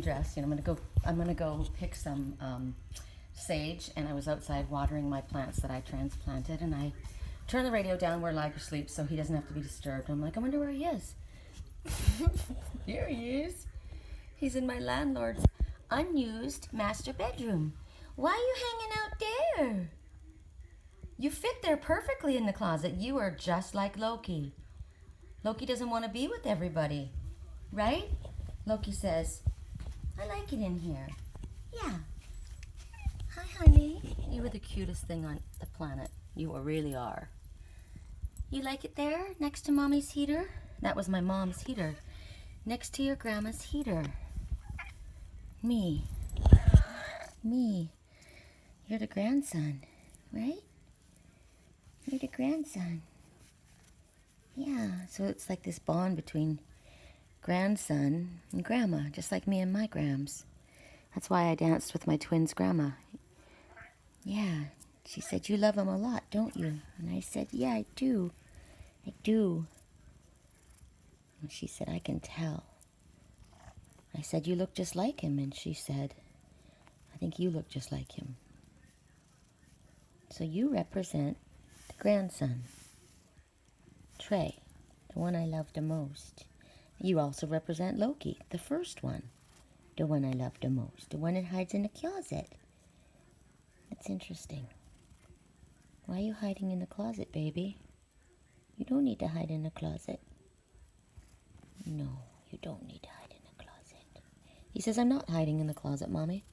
dressed. I'm gonna go pick some sage, and I was outside watering my plants that I transplanted, and I turned the radio down where Liger sleeps so he doesn't have to be disturbed. I'm like, I wonder where he is. Here he is. He's in my landlord's unused master bedroom. Why are you hanging out there? You fit there perfectly in the closet. You are just like Loki. Loki doesn't want to be with everybody, right? Loki says, I like it in here. Yeah. Hi, honey. You are the cutest thing on the planet. You really are. You like it there, next to Mommy's heater? That was my mom's heater. Next to your grandma's heater. Me. You're the grandson, right? You're the grandson. Yeah, so it's like this bond between grandson and grandma, just like me and my Gramps. That's why I danced with my twins' grandma. Yeah, she said, you love him a lot, don't you? And I said, yeah, I do. I do. And she said, I can tell. I said, you look just like him. And she said, I think you look just like him. So you represent the grandson, Trey, the one I love the most. You also represent Loki, the first one, the one I love the most, the one that hides in the closet. That's interesting. Why are you hiding in the closet, baby? You don't need to hide in the closet. No, you don't need to hide in the closet. He says, I'm not hiding in the closet, Mommy.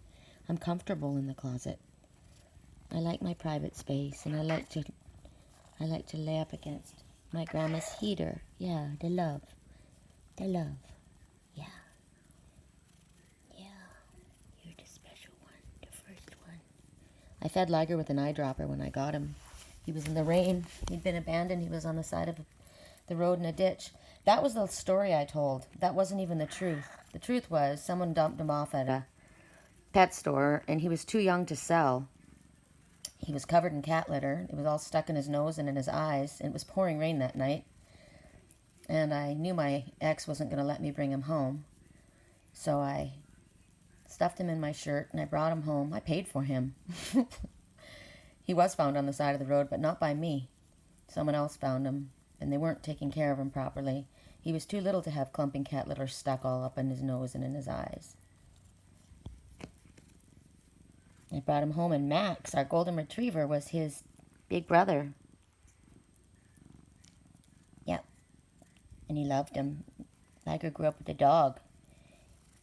I'm comfortable in the closet. I like my private space, and I like to lay up against my grandma's heater. Yeah, the love. Yeah. You're the special one, the first one. I fed Liger with an eyedropper when I got him. He was in the rain. He'd been abandoned. He was on the side of the road in a ditch. That was the story I told. That wasn't even the truth. The truth was someone dumped him off at a pet store, and he was too young to sell. He was covered in cat litter. It was all stuck in his nose and in his eyes. And it was pouring rain that night. And I knew my ex wasn't going to let me bring him home. So I stuffed him in my shirt and I brought him home. I paid for him. He was found on the side of the road, but not by me. Someone else found him, and they weren't taking care of him properly. He was too little to have clumping cat litter stuck all up in his nose and in his eyes. I brought him home, and Max, our golden retriever, was his big brother. Yep. And he loved him. Liger grew up with a dog.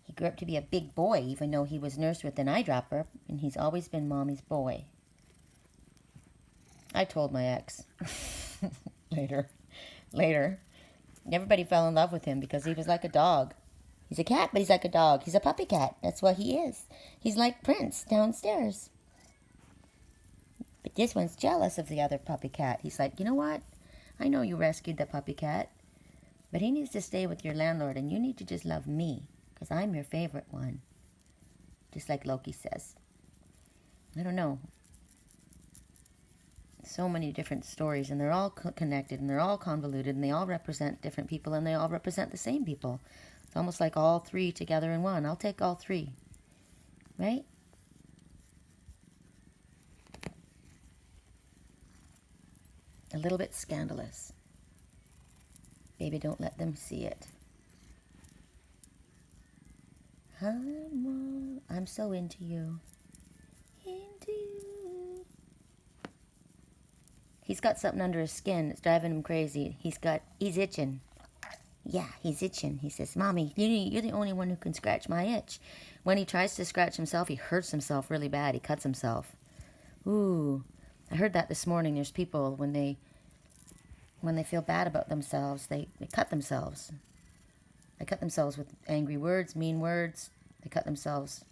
He grew up to be a big boy, even though he was nursed with an eyedropper, and he's always been Mommy's boy. I told my ex. Later. Everybody fell in love with him because he was like a dog. He's a cat, but he's like a dog. He's a puppy cat. That's what he is. He's like Prince downstairs. But this one's jealous of the other puppy cat. He's like, you know what? I know you rescued the puppy cat, but he needs to stay with your landlord, and you need to just love me because I'm your favorite one. Just like Loki says. I don't know. So many different stories, and they're all connected, and they're all convoluted, and they all represent different people, and they all represent the same people. It's almost like all three together in one. I'll take all three. Right? A little bit scandalous. Baby, don't let them see it. I'm so into you. Into you. He's got something under his skin. It's driving him crazy. He's itching. Yeah, he's itching. He says, Mommy, you're the only one who can scratch my itch. When he tries to scratch himself, he hurts himself really bad. He cuts himself. Ooh, I heard that this morning. There's people, when they feel bad about themselves, they cut themselves. They cut themselves with angry words, mean words. They cut themselves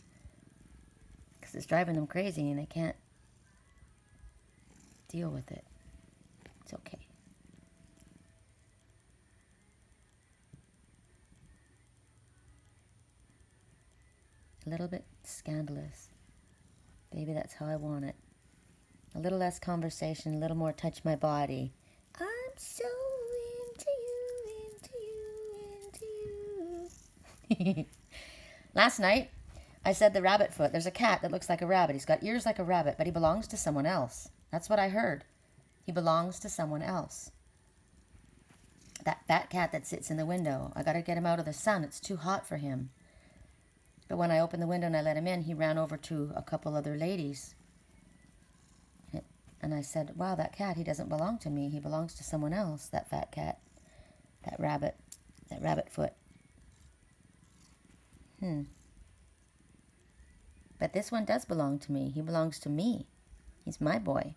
because it's driving them crazy and they can't deal with it. It's okay. A little bit scandalous. Baby, that's how I want it. A little less conversation, a little more touch my body. I'm so into you, into you, into you. Last night, I said the rabbit foot. There's a cat that looks like a rabbit. He's got ears like a rabbit, but he belongs to someone else. That's what I heard. He belongs to someone else. That fat cat that sits in the window. I got to get him out of the sun. It's too hot for him. But when I opened the window and I let him in, he ran over to a couple other ladies. And I said, wow, that cat, he doesn't belong to me. He belongs to someone else, that fat cat, that rabbit foot. But this one does belong to me. He belongs to me. He's my boy.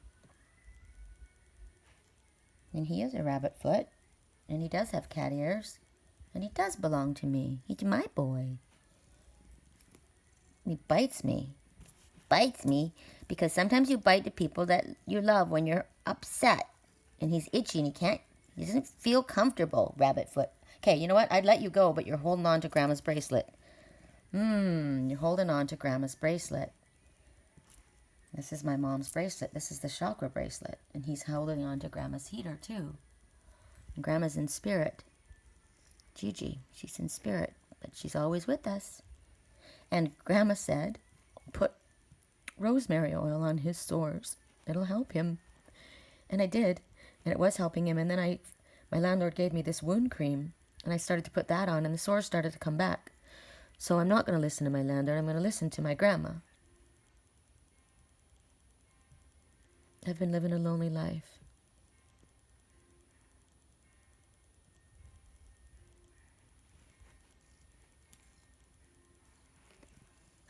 And he is a rabbit foot. And he does have cat ears. And he does belong to me. He's my boy. He bites me. Bites me because sometimes you bite the people that you love when you're upset. And he's itchy and he doesn't feel comfortable, rabbit foot. Okay, you know what? I'd let you go, but you're holding on to Grandma's bracelet. You're holding on to Grandma's bracelet. This is my mom's bracelet. This is the chakra bracelet. And he's holding on to Grandma's heater, too. And Grandma's in spirit. Gigi, she's in spirit, but she's always with us. And Grandma said, put rosemary oil on his sores. It'll help him. And I did, and it was helping him. And then my landlord gave me this wound cream, and I started to put that on, and the sores started to come back. So I'm not going to listen to my landlord. I'm going to listen to my grandma. I've been living a lonely life.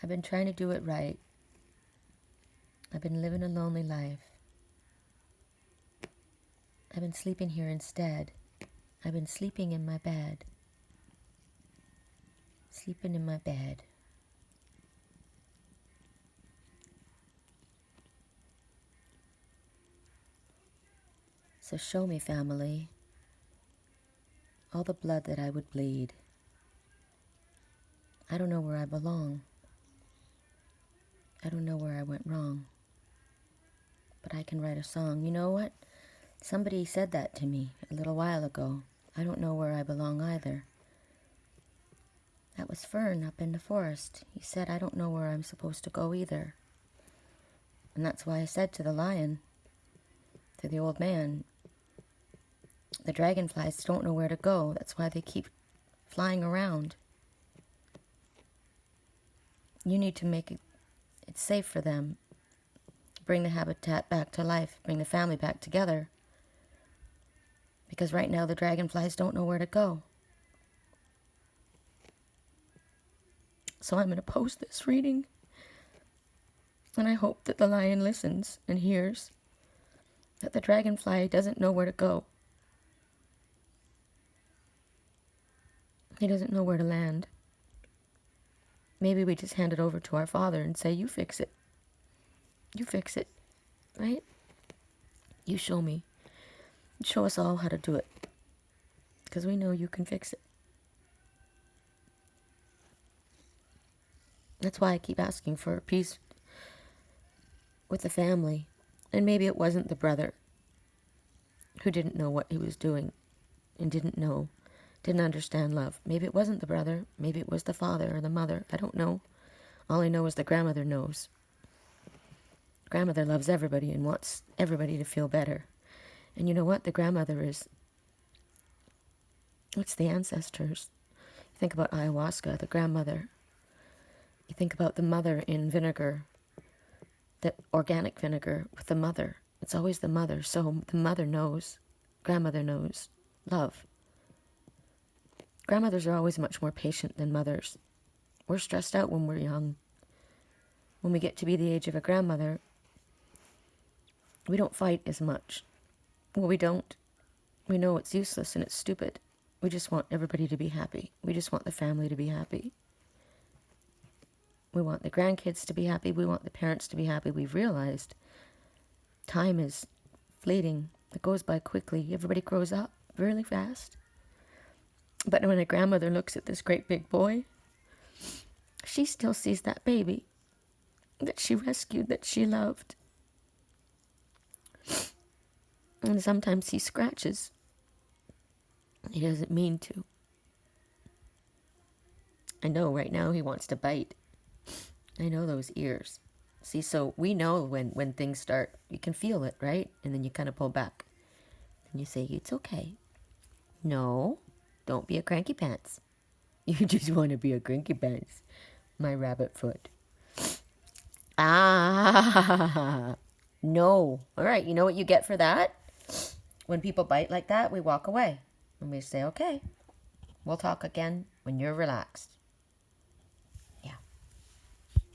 I've been trying to do it right. I've been living a lonely life. I've been sleeping here instead. I've been sleeping in my bed. Sleeping in my bed. So show me, family, all the blood that I would bleed. I don't know where I belong. I don't know where I went wrong. But I can write a song. You know what? Somebody said that to me a little while ago. I don't know where I belong either. That was Fern up in the forest. He said, I don't know where I'm supposed to go either. And that's why I said to the lion, to the old man, the dragonflies don't know where to go. That's why they keep flying around. You need to make it safe for them. Bring the habitat back to life. Bring the family back together. Because right now the dragonflies don't know where to go. So I'm going to post this reading. And I hope that the lion listens and hears that the dragonfly doesn't know where to go. He doesn't know where to land. Maybe we just hand it over to our Father and say, you fix it. You fix it, right? You show me. Show us all how to do it. Because we know you can fix it. That's why I keep asking for peace with the family. And maybe it wasn't the brother who didn't know what he was doing and didn't understand love. Maybe it wasn't the brother. Maybe it was the father or the mother. I don't know. All I know is the grandmother knows. Grandmother loves everybody and wants everybody to feel better. And you know what? The grandmother is... It's the ancestors. You think about ayahuasca, the grandmother. You think about the mother in vinegar, the organic vinegar with the mother. It's always the mother. So the mother knows. Grandmother knows. Love. Grandmothers are always much more patient than mothers. We're stressed out when we're young. When we get to be the age of a grandmother, we don't fight as much. Well, we don't. We know it's useless and it's stupid. We just want everybody to be happy. We just want the family to be happy. We want the grandkids to be happy. We want the parents to be happy. We've realized time is fleeting. It goes by quickly. Everybody grows up really fast. But when a grandmother looks at this great big boy, she still sees that baby that she rescued, that she loved. And sometimes he scratches. He doesn't mean to. I know right now he wants to bite. I know those ears. See, so we know when things start, you can feel it, right? And then you kind of pull back. And you say, it's okay. No, don't be a cranky pants. You just want to be a cranky pants, my rabbit foot. Ah, no. All right, you know what you get for that? When people bite like that, we walk away. And we say, okay, we'll talk again when you're relaxed.